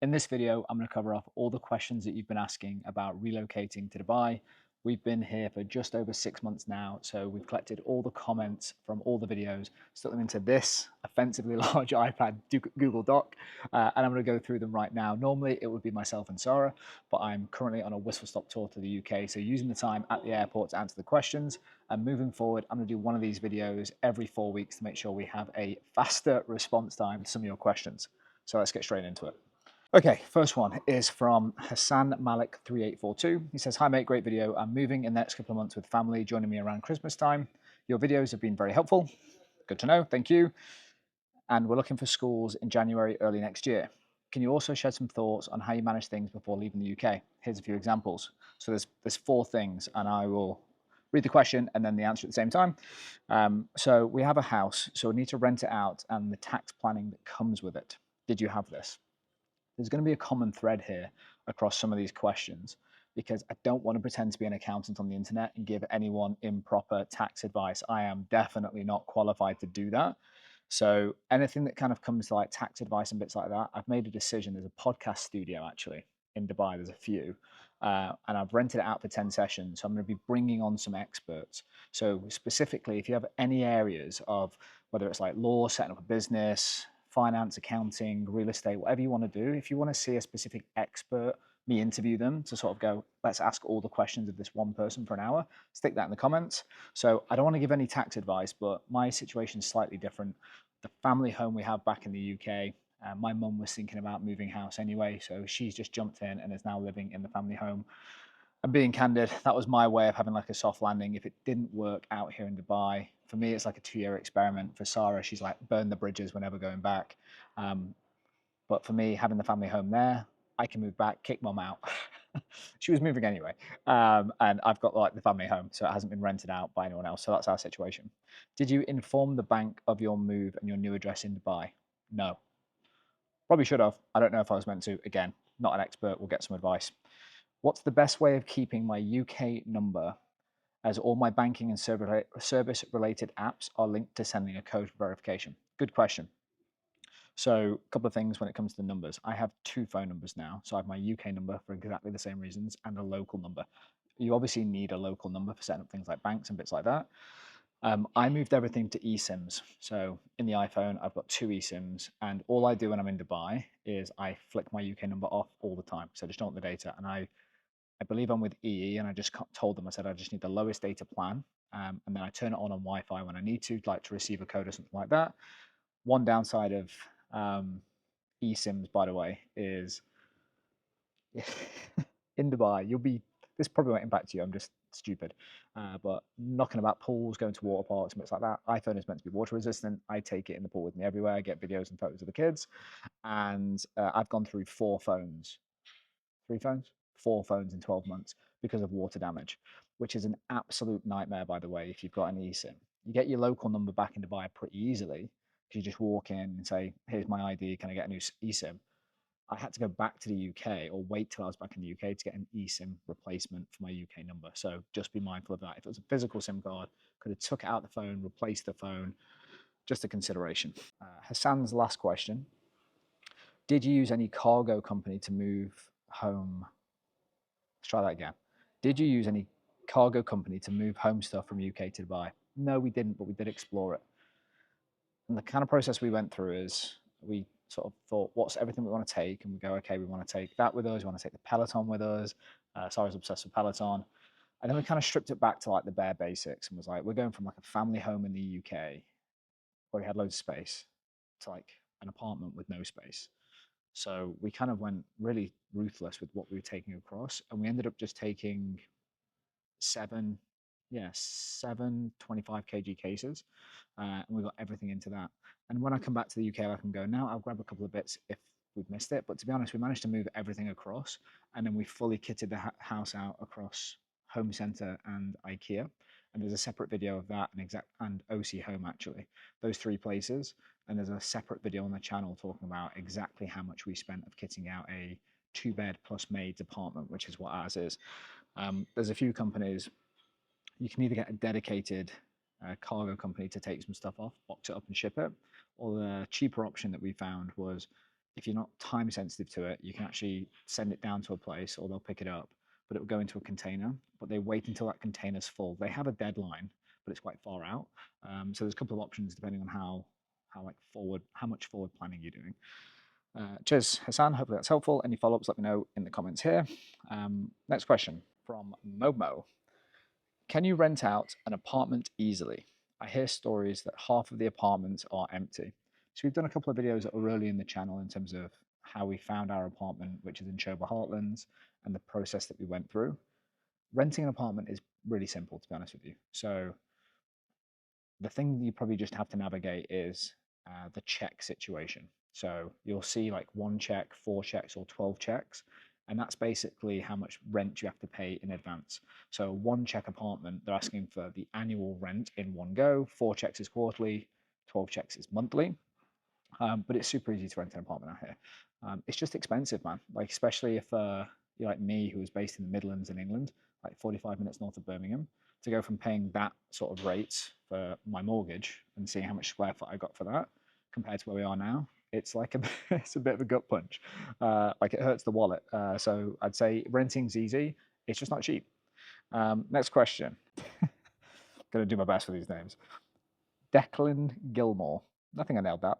In this video, I'm going to cover off all the questions that you've been asking about relocating to Dubai. We've been here for just over 6 months now, so we've collected all the comments from all the videos, stuck them into this offensively large iPad Google Doc, and I'm going to go through them right now. Normally, it would be myself and Sarah, but I'm currently on a whistle-stop tour to the UK, so using the time at the airport to answer the questions. And moving forward, I'm going to do one of these videos every 4 weeks to make sure we have a faster response time to some of your questions. So let's get straight into it. Okay, first one is from Hassan Malik 3842. He says, "Hi mate, great video. I'm moving in the next couple of months with family, joining me around Christmas time. Your videos have been very helpful. Good to know, thank you. And we're looking for schools in January, early next year. Can you also shed some thoughts on how you manage things before leaving the UK? Here's a few examples." So there's four things, and I will read the question and then the answer at the same time. So we have a house, so we need to rent it out and the tax planning that comes with it. Did you have this? There's going to be a common thread here across some of these questions because I don't want to pretend to be an accountant on the internet and give anyone improper tax advice. I am definitely not qualified to do that. So anything that kind of comes to like tax advice and bits like that, I've made a decision. There's a podcast studio actually in Dubai. There's a few. And I've rented it out for 10 sessions. So I'm going to be bringing on some experts. So specifically, if you have any areas of whether it's like law, setting up a business, finance, accounting, real estate, whatever you want to do, if you want to see a specific expert, me interview them to sort of go, let's ask all the questions of this one person for an hour, stick that in the comments. So I don't want to give any tax advice, but my situation is slightly different. The family home we have back in the UK, my mum was thinking about moving house anyway, so she's just jumped in and is now living in the family home. And being candid, that was my way of having like a soft landing. If it didn't work out here in Dubai, for me, it's like a 2-year experiment. For Sarah, she's like, burn the bridges, we're never going back. But for me, having the family home there, I can move back, kick mum out. She was moving anyway. And I've got like the family home, so it hasn't been rented out by anyone else. So that's our situation. Did you inform the bank of your move and your new address in Dubai? No. Probably should have. I don't know if I was meant to. Again, not an expert. We'll get some advice. What's the best way of keeping my UK number as all my banking and service related apps are linked to sending a code for verification? Good question. So a couple of things when it comes to the numbers. I have two phone numbers now. So I have my UK number for exactly the same reasons and a local number. You obviously need a local number for setting up things like banks and bits like that. I moved everything to eSIMs. So in the iPhone, I've got two eSIMs, and all I do when I'm in Dubai is I flick my UK number off all the time. So I just don't want the data. And I believe I'm with EE, and I just told them, I said, I just need the lowest data plan. And then I turn it on Wi-Fi when I need to, like to receive a code or something like that. One downside of eSIMs, by the way, is in Dubai, this probably won't impact you. I'm just stupid. But knocking about pools, going to water parks and bits like that. iPhone is meant to be water resistant. I take it in the pool with me everywhere. I get videos and photos of the kids. And I've gone through four phones, four phones in 12 months because of water damage, which is an absolute nightmare, by the way, if you've got an eSIM. You get your local number back in Dubai pretty easily. You just walk in and say, here's my ID, can I get a new eSIM? I had to go back to the UK or wait till I was back in the UK to get an eSIM replacement for my UK number. So just be mindful of that. If it was a physical SIM card, could have took it out the phone, replaced the phone, just a consideration. Hassan's last question. Did you use any cargo company to move home? Let's try that again. Did you use any cargo company to move home stuff from UK to Dubai? No, we didn't, but we did explore it. And the kind of process we went through is we sort of thought, what's everything we want to take? And we go, okay, we want to take that with us. We want to take the Peloton with us. Sarah's obsessed with Peloton. And then we kind of stripped it back to like the bare basics and was like, we're going from like a family home in the UK where we had loads of space to like an apartment with no space. So we kind of went really ruthless with what we were taking across. And we ended up just taking seven 25 kg cases, and we got everything into that. And when I come back to the UK, I can go, now I'll grab a couple of bits if we've missed it. But to be honest, we managed to move everything across, and then we fully kitted the house out across Home Centre and IKEA. And there's a separate video of that and OC Home, actually, those three places. And there's a separate video on the channel talking about exactly how much we spent of kitting out a 2-bed plus maids apartment, which is what ours is. There's a few companies. You can either get a dedicated cargo company to take some stuff off, box it up and ship it, or the cheaper option that we found was if you're not time sensitive to it, you can actually send it down to a place or they'll pick it up, but it will go into a container. But they wait until that container's full. They have a deadline, but it's quite far out. So there's a couple of options depending on how much forward planning you're doing. Cheers, Hassan. Hopefully that's helpful. Any follow-ups, let me know in the comments here. Next question from Momo. Can you rent out an apartment easily? I hear stories that half of the apartments are empty. So we've done a couple of videos that are early in the channel in terms of how we found our apartment, which is in Choba Heartlands, and the process that we went through. Renting an apartment is really simple, to be honest with you. So the thing you probably just have to navigate is the check situation. So you'll see like 1 check, 4 checks, or 12 checks. And that's basically how much rent you have to pay in advance. So 1 check apartment, they're asking for the annual rent in one go. 4 checks is quarterly, 12 checks is monthly. But it's super easy to rent an apartment out here. It's just expensive, man. Like, especially if you're like me, who was based in the Midlands in England, like 45 minutes north of Birmingham, to go from paying that sort of rate for my mortgage and seeing how much square foot I got for that compared to where we are now, it's like it's a bit of a gut punch. Like, it hurts the wallet. So I'd say renting's easy. It's just not cheap. Next question. Going to do my best for these names. Declan Gilmore. I think I nailed that.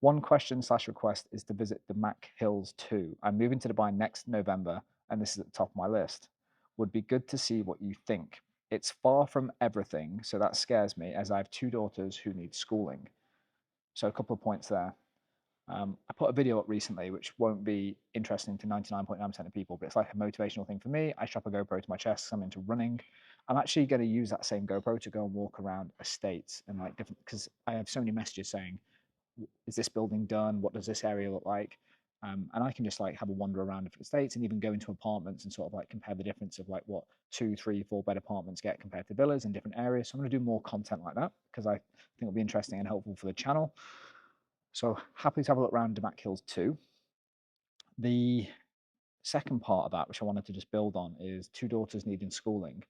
One question/request is to visit the Mac Hills 2. I'm moving to Dubai next November, and this is at the top of my list. Would be good to see what you think. It's far from everything, so that scares me, as I have 2 daughters who need schooling. So a couple of points there. I put a video up recently, which won't be interesting to 99.9% of people, but it's like a motivational thing for me. I strap a GoPro to my chest, I'm into running. I'm actually going to use that same GoPro to go and walk around estates and like different, because I have so many messages saying, is this building done? What does this area look like? And I can just like have a wander around different estates and even go into apartments and sort of like compare the difference of like what 2, 3, 4 bed apartments get compared to villas in different areas. So I'm going to do more content like that because I think it'll be interesting and helpful for the channel. So happy to have a look around Damac Hills 2. The second part of that, which I wanted to just build on, is 2 daughters needing schooling.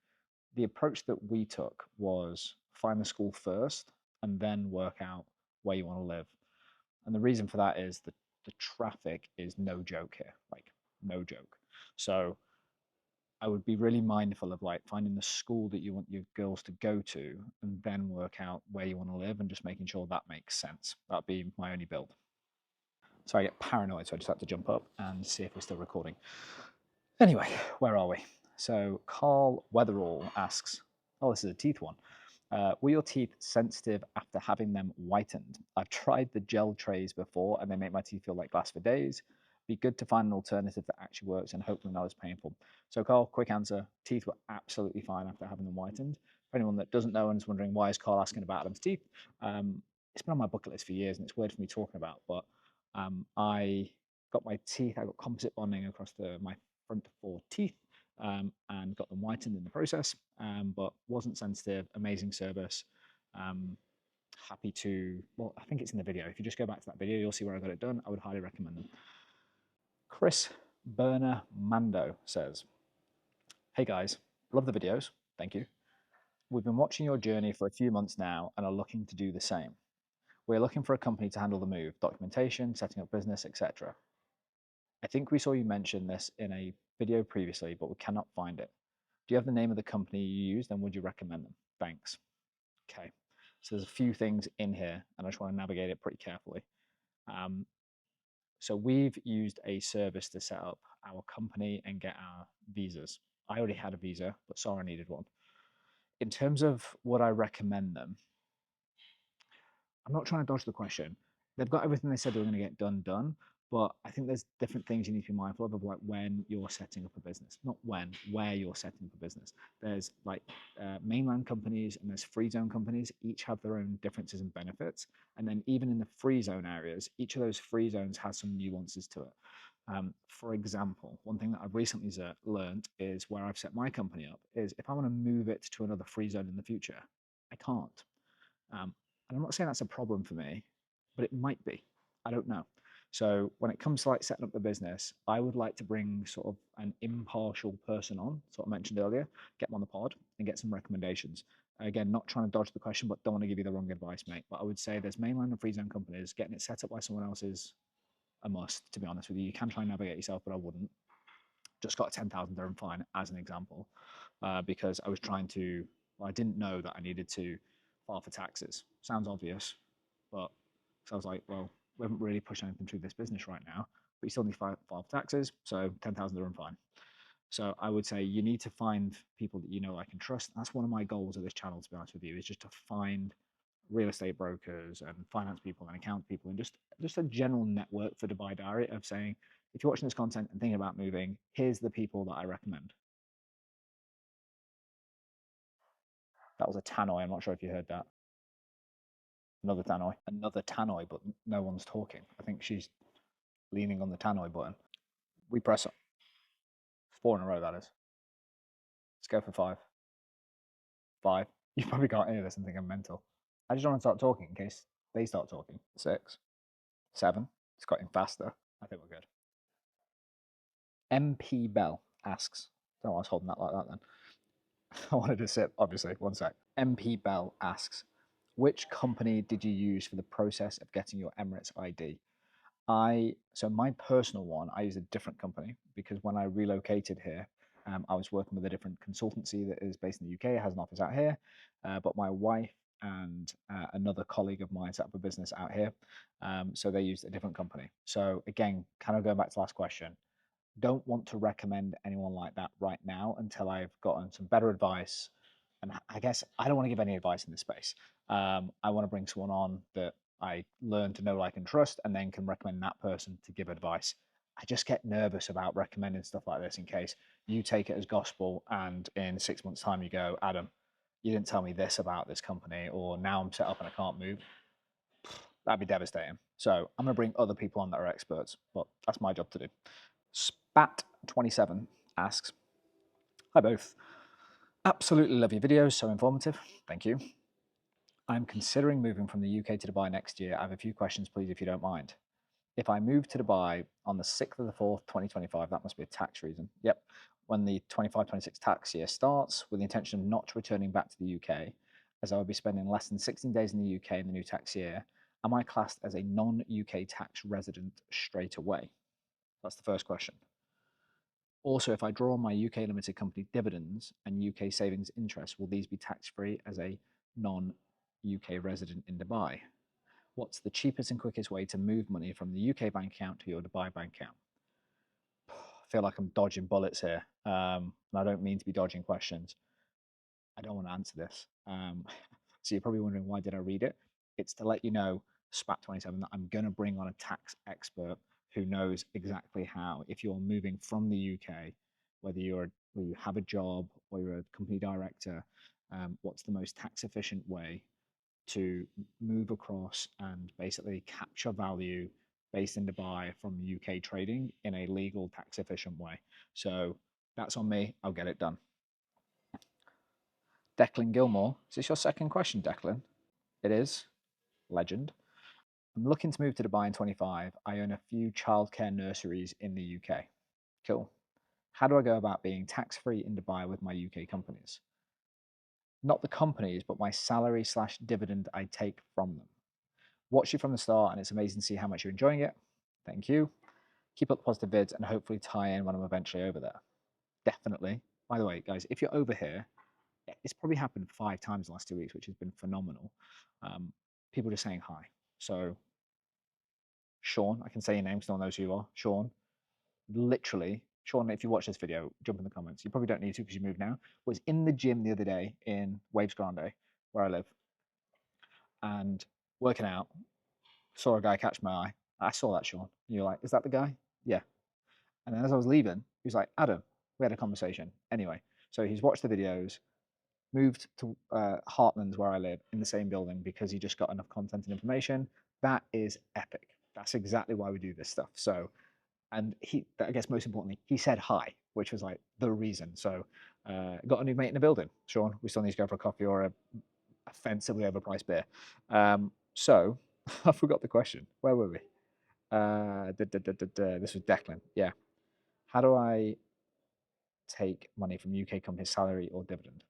The approach that we took was find the school first and then work out where you want to live. And the reason for that is that the traffic is no joke here, like no joke. So I would be really mindful of like finding the school that you want your girls to go to and then work out where you want to live and just making sure that makes sense. That'd be my only build. So I get paranoid, so I just have to jump up and see if we're still recording. Anyway, where are we? So Carl Weatherall asks, oh, this is a teeth one. Were your teeth sensitive after having them whitened? I've tried the gel trays before and they make my teeth feel like glass for days. Be good to find an alternative that actually works and hopefully not as painful. So Carl, quick answer, teeth were absolutely fine after having them whitened. For anyone that doesn't know and is wondering why is Carl asking about Adam's teeth, it's been on my bucket list for years and it's weird for me talking about, but I got my teeth, I got composite bonding across my front 4 teeth and got them whitened in the process, but wasn't sensitive. Amazing service. Happy to, well, I think it's in the video. If you just go back to that video, you'll see where I got it done. I would highly recommend them. Chris Berner Mando says, hey guys, love the videos. Thank you. We've been watching your journey for a few months now and are looking to do the same. We're looking for a company to handle the move, documentation, setting up business, etc. I think we saw you mention this in a video previously, but we cannot find it. Do you have the name of the company you used and would you recommend them? Thanks. Okay, so there's a few things in here and I just want to navigate it pretty carefully. So we've used a service to set up our company and get our visas. I already had a visa, but Sarah needed one. In terms of would I recommend them, I'm not trying to dodge the question. They've got everything they said they were going to get done. But I think there's different things you need to be mindful of like when you're setting up a business, not when, where you're setting up a business. There's like mainland companies and there's free zone companies. Each have their own differences and benefits. And then even in the free zone areas, each of those free zones has some nuances to it. For example, one thing that I've recently learned is where I've set my company up is if I want to move it to another free zone in the future, I can't. And I'm not saying that's a problem for me, but it might be. I don't know. So when it comes to like setting up the business, I would like to bring sort of an impartial person on, sort of mentioned earlier, get them on the pod and get some recommendations. Again, not trying to dodge the question, but don't want to give you the wrong advice, mate. But I would say there's mainland and free zone companies. Getting it set up by someone else is a must, to be honest with you. You can try and navigate yourself, but I wouldn't. Just got a 10,000 dirham fine as an example, because I was trying to, well, I didn't know that I needed to file for taxes. Sounds obvious, but so I was like, well, we haven't really pushed anything through this business right now, but you still need to file for taxes, so 10,000 dirham fine. So I would say you need to find people that you know, like, and trust. That's one of my goals of this channel, to be honest with you, is just to find real estate brokers and finance people and account people, and just a general network for Dubai Diary of saying, if you're watching this content and thinking about moving, here's the people that I recommend. That was a tannoy. I'm not sure if you heard that. Another tannoy. Another tannoy, but no one's talking. I think she's leaning on the tannoy button. We press it. 4 in a row, that is. Let's go for 5. 5. You probably can't hear this and think I'm mental. I just want to start talking in case they start talking. 6. 7. It's getting faster. I think we're good. MP Bell asks. Don't know why I was holding that like that then. I wanted to sip, obviously. One sec. MP Bell asks, which company did you use for the process of getting your Emirates ID? So my personal one, I use a different company because when I relocated here, I was working with a different consultancy that is based in the UK, has an office out here. But my wife and another colleague of mine set up a business out here. So they used a different company. So again, kind of going back to the last question, don't want to recommend anyone like that right now until I've gotten some better advice. And I guess I don't want to give any advice in this space. I want to bring someone on that I learn to know, like, and trust, and then can recommend that person to give advice. I just get nervous about recommending stuff like this in case you take it as gospel and in 6 months' time you go, Adam, you didn't tell me this about this company, or now I'm set up and I can't move. That'd be devastating. So I'm going to bring other people on that are experts, but that's my job to do. Spat27 asks, hi both. Absolutely love your videos, so informative. Thank you. I'm considering moving from the UK to Dubai next year. I have a few questions, please, if you don't mind. If I move to Dubai on the 6th of the 4th, 2025, that must be a tax reason. Yep. When the 25-26 tax year starts, with the intention of not returning back to the UK, as I will be spending less than 16 days in the UK in the new tax year, am I classed as a non-UK tax resident straight away? That's the first question. Also, if I draw my UK limited company dividends and UK savings interest, will these be tax-free as a non-UK resident in Dubai? What's the cheapest and quickest way to move money from the UK bank account to your Dubai bank account? I feel like I'm dodging bullets here, and I don't mean to be dodging questions. I don't want to answer this. So you're probably wondering, why did I read it? It's to let you know, SPAT27, that I'm going to bring on a tax expert who knows exactly how, if you're moving from the UK, whether you have a job or you're a company director, what's the most tax efficient way to move across and basically capture value based in Dubai from UK trading in a legal, tax efficient way. So that's on me. I'll get it done. Declan Gilmore, is this your second question, Declan? It is. Legend. I'm looking to move to Dubai in 25. I own a few childcare nurseries in the UK. Cool. How do I go about being tax-free in Dubai with my UK companies? Not the companies, but my salary / dividend I take from them. Watch you from the start, and it's amazing to see how much you're enjoying it. Thank you. Keep up the positive vids and hopefully tie in when I'm eventually over there. Definitely. By the way, guys, if you're over here, it's probably happened 5 times in the last 2 weeks, which has been phenomenal. People just saying hi. So, Sean, I can say your name, so no one knows who you are. Sean, literally, Sean, if you watch this video, jump in the comments. You probably don't need to because you moved now. Was in the gym the other day in Waves Grande, where I live, and working out. Saw a guy catch my eye. I saw that, Sean. And you're like, is that the guy? Yeah. And then as I was leaving, he was like, Adam, we had a conversation. Anyway, so he's watched the videos, moved to Heartlands, where I live, in the same building because he just got enough content and information. That is epic. That's exactly why we do this stuff. So, and I guess most importantly, he said hi, which was like the reason. So, got a new mate in the building, Sean. We still need to go for a coffee or a offensively overpriced beer. So, I forgot the question. Where were we? This was Declan. Yeah. How do I take money from UK company's salary or dividend?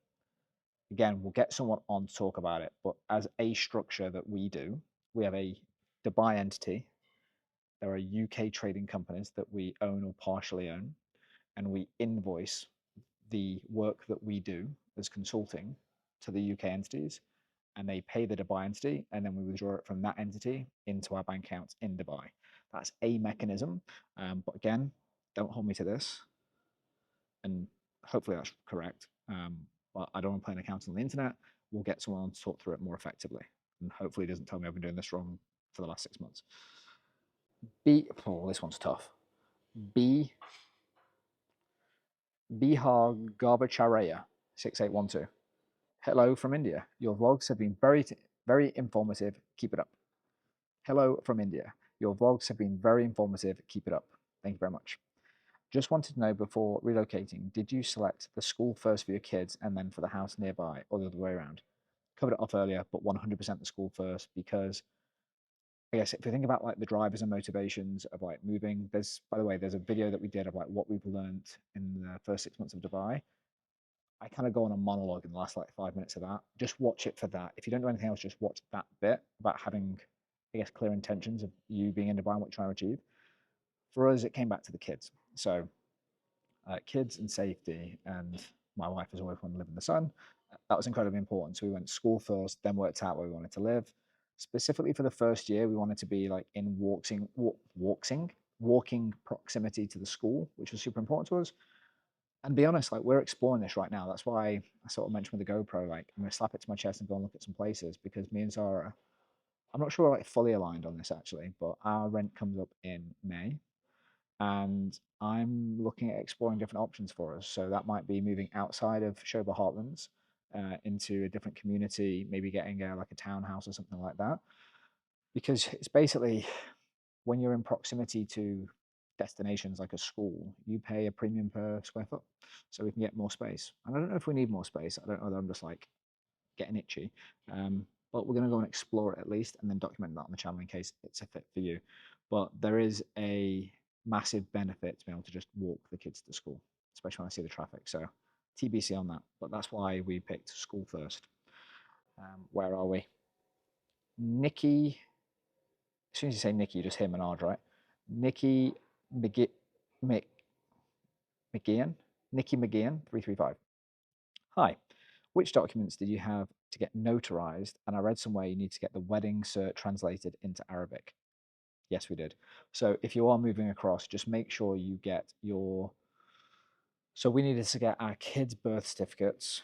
Again, we'll get someone on to talk about it, but as a structure that we do, we have a Dubai entity there are UK trading companies that we own or partially own, and we invoice the work that we do as consulting to the UK entities, and they pay the Dubai entity, and then we withdraw it from that entity into our bank accounts in Dubai. That's a mechanism, but again, don't hold me to this, and hopefully that's correct. But I don't want to play an accountant on the internet. We'll get someone to talk through it more effectively, and hopefully, it doesn't tell me I've been doing this wrong for the last 6 months. This one's tough. B Bihar Garbacharya 6812. Hello from India. Your vlogs have been very informative. Keep it up. Hello from India. Your vlogs have been very informative. Keep it up. Thank you very much. Just wanted to know, before relocating, did you select the school first for your kids and then for the house nearby, or the other way around? Covered it off earlier, but 100% the school first, because I guess if you think about like the drivers and motivations of like moving, by the way, there's a video that we did of like what we've learned in the first 6 months of Dubai. I kind of go on a monologue in the last like 5 minutes of that. Just watch it for that. If you don't do anything else, just watch that bit about having, I guess, clear intentions of you being in Dubai and what you're trying to achieve. For us, it came back to the kids. So kids and safety, and my wife has always wanted to live in the sun. That was incredibly important. So we went school first, then worked out where we wanted to live. Specifically for the first year, we wanted to be like in walking proximity to the school, which was super important to us. And be honest, like we're exploring this right now. That's why I sort of mentioned with the GoPro, like I'm gonna slap it to my chest and go and look at some places, because me and Zara, I'm not sure we're like fully aligned on this actually, but our rent comes up in May, and I'm looking at exploring different options for us. So that might be moving outside of Shoba Heartlands into a different community, maybe getting like a townhouse or something like that, because it's basically when you're in proximity to destinations like a school, you pay a premium per square foot, so we can get more space. And I don't know if we need more space. I don't know whether I'm just like getting itchy, but we're going to go and explore it at least, and then document that on the channel in case it's a fit for you. But there is a massive benefit to being able to just walk the kids to school, especially when I see the traffic. So TBC on that. But that's why we picked school first. Where are we? Nikki, as soon as you say Nikki, you just hear Menard, right? Nikki McGee, McGeehan, Nikki McGeehan, 335. Hi, which documents did you have to get notarized? And I read somewhere you need to get the wedding cert translated into Arabic. Yes, we did. So if you are moving across, just make sure you get your. So we needed to get our kids' birth certificates,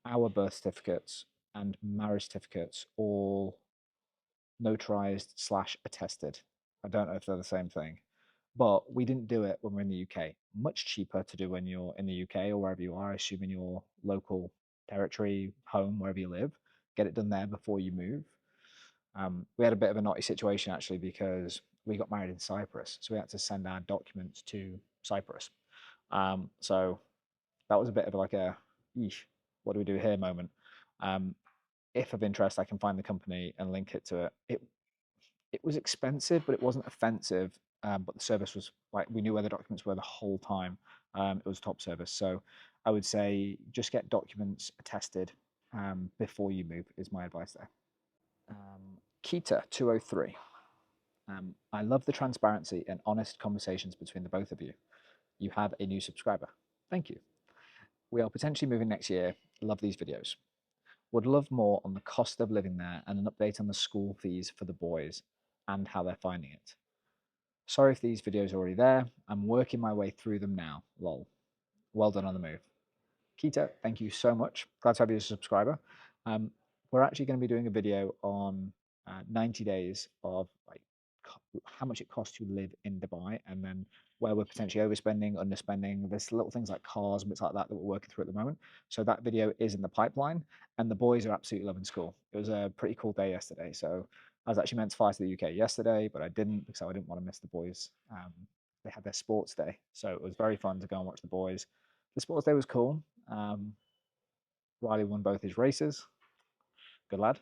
our birth certificates, and marriage certificates all notarized slash attested. I don't know if they're the same thing, but we didn't do it when we're in the UK. Much cheaper to do when you're in the UK or wherever you are, I assume in your local territory, home, wherever you live. Get it done there before you move. We had a bit of a naughty situation actually, because we got married in Cyprus, so we had to send our documents to Cyprus. So that was a bit of like a, eesh, what do we do here moment. If of interest, I can find the company and link it to it. It was expensive, but it wasn't offensive. But the service was like, we knew where the documents were the whole time. It was top service. So I would say just get documents attested before you move is my advice there. Kita 203. I love the transparency and honest conversations between the both of you. You have a new subscriber. Thank you. We are potentially moving next year. Love these videos. Would love more on the cost of living there and an update on the school fees for the boys and how they're finding it. Sorry if these videos are already there. I'm working my way through them now. Lol. Well done on the move. Kita, thank you so much. Glad to have you as a subscriber. We're actually going to be doing a video on 90 days of like how much it costs to live in Dubai, and then where we're potentially overspending, underspending. There's little things like cars and bits like that that we're working through at the moment. So that video is in the pipeline, and the boys are absolutely loving school. It was a pretty cool day yesterday. So I was actually meant to fly to the UK yesterday, but I didn't because I didn't want to miss the boys. They had their sports day, so it was very fun to go and watch the boys. The sports day was cool. Riley won both his races. Good lad.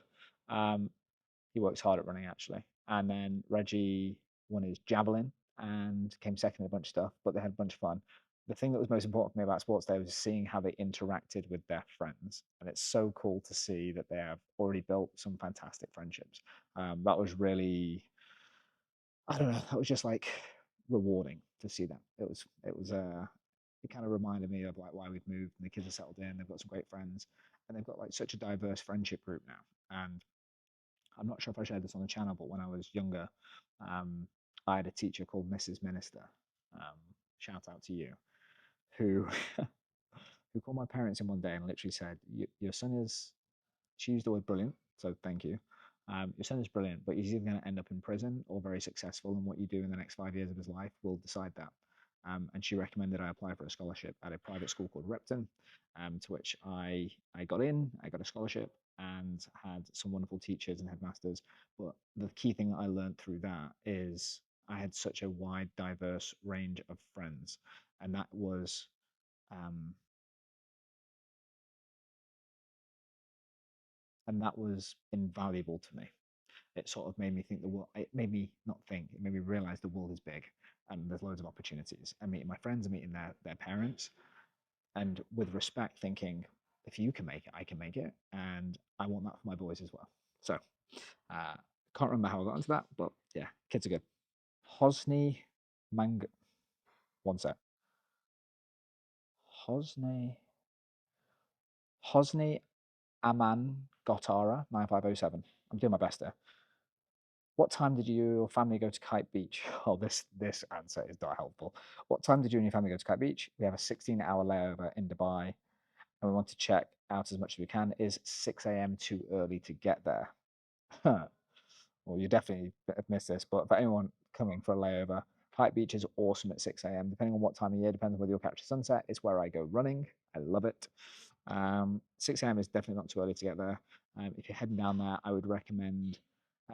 He works hard at running actually. And then Reggie won his javelin and came second in a bunch of stuff, but they had a bunch of fun. The thing that was most important for me about sports day was seeing how they interacted with their friends. And it's so cool to see that they have already built some fantastic friendships. That was really, I don't know, that was just like rewarding to see that. It kind of reminded me of like why we've moved and the kids are settled in, they've got some great friends, and they've got like such a diverse friendship group now. And I'm not sure if I shared this on the channel, but when I was younger, um, I had a teacher called Mrs. Minister. Um, Shout out to you, who who called my parents in one day and literally said, Your son is," she used the word brilliant, so thank you. Your son is brilliant, but he's either going to end up in prison or very successful, and what you do in the next 5 years of his life will decide that." And she recommended I apply for a scholarship at a private school called Repton, to which I got in. I got a scholarship and had some wonderful teachers and headmasters. But the key thing that I learned through that is I had such a wide, diverse range of friends, and um, that was invaluable to me. It sort of made me think the world. It made me not think. It made me realize the world is big, and there's loads of opportunities. And meeting my friends and meeting their parents, and with respect, thinking if you can make it, I can make it, and I want that for my boys as well. So, can't remember how I got into that, but yeah, kids are good. Hosni Mang. One sec. Hosni Hosni Aman Gotara 9507. I'm doing my best there. What time did you your family go to Kite Beach? Oh, this answer is not helpful. What time did you and your family go to Kite Beach? We have a 16-hour layover in Dubai, and we want to check out as much as we can. Is 6 a.m. too early to get there? Well, you definitely have missed this, but for anyone coming for a layover, Kite Beach is awesome at 6 a.m. Depending on what time of year, depends on whether you'll catch the sunset. It's where I go running. I love it. 6 a.m. is definitely not too early to get there. If you're heading down there, I would recommend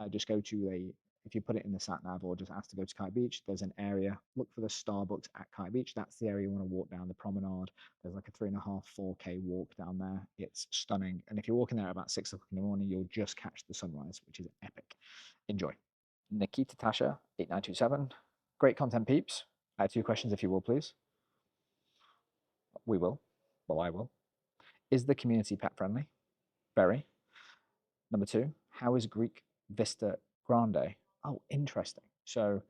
just go to if you put it in the sat nav or just ask to go to Kite Beach, there's an area. Look for the Starbucks at Kite Beach. That's the area you want to walk down the promenade. There's like a 3.5, 4K walk down there. It's stunning. And if you're walking there at about 6 o'clock in the morning, you'll just catch the sunrise, which is epic. Enjoy. Nikita Tasha 8927. Great content, peeps. I have two questions, if you will, please. We will. Well, I will. Is the community pet friendly? Very. Number two, how is Greek Vista Grande? Oh, interesting. So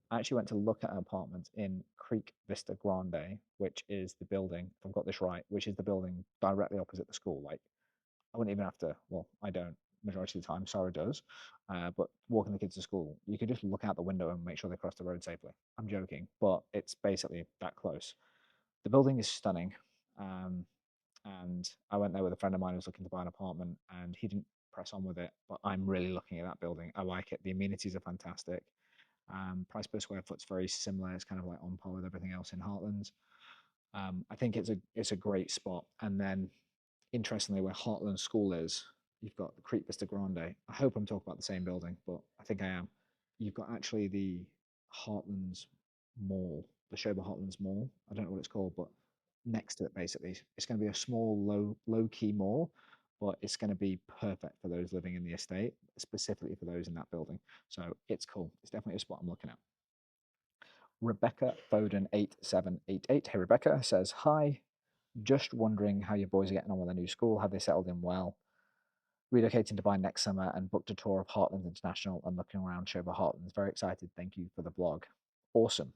I actually went to look at an apartment in Creek Vista Grande, which is the building, if I've got this right, which is the building directly opposite the school. Like, I wouldn't even have to, well, I don't majority of the time, Sarah does, but walking the kids to school, you can just look out the window and make sure they cross the road safely. I'm joking, but it's basically that close. The building is stunning. Um, and I went there with a friend of mine who was looking to buy an apartment, and he didn't press on with it. But I'm really looking at that building. I like it. The amenities are fantastic. Price per square foot's very similar. It's kind of like on par with everything else in Heartlands. I think it's a great spot. And then, interestingly, where Heartland School is, you've got the Creek Vista Grande. I hope I'm talking about the same building, but I think I am. You've got actually the Heartlands Mall, the Shoba Heartlands Mall. I don't know what it's called, but next to it, basically, it's going to be a small, low key mall, but it's going to be perfect for those living in the estate, specifically for those in that building. So it's cool. It's definitely a spot I'm looking at. Rebecca Foden 8788. Hey Rebecca says hi. Just wondering how your boys are getting on with their new school. Have they settled in well? Relocating to Dubai next summer and booked a tour of Heartlands International and looking around Shoba Heartlands. Very excited. Thank you for the blog. Awesome.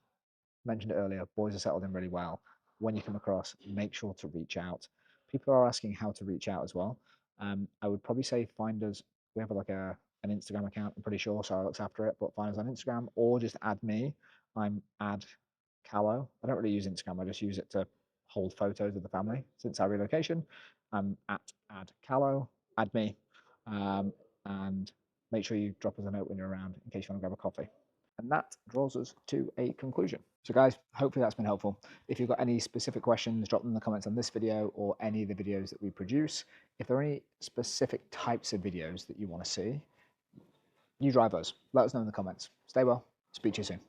Mentioned it earlier, boys are settled in really well. When you come across, make sure to reach out. People are asking how to reach out as well. I would probably say find us. We have like an Instagram account. I'm pretty sure Sarah looks after it, but find us on Instagram or just add me. I'm add Callow. I don't really use Instagram. I just use it to hold photos of the family since our relocation. I'm at add Callow. Add me, and make sure you drop us a note when you're around in case you want to grab a coffee. And that draws us to a conclusion. So guys, hopefully that's been helpful. If you've got any specific questions, drop them in the comments on this video or any of the videos that we produce. If there are any specific types of videos that you want to see, you drive us. Let us know in the comments. Stay well. Speak to you soon.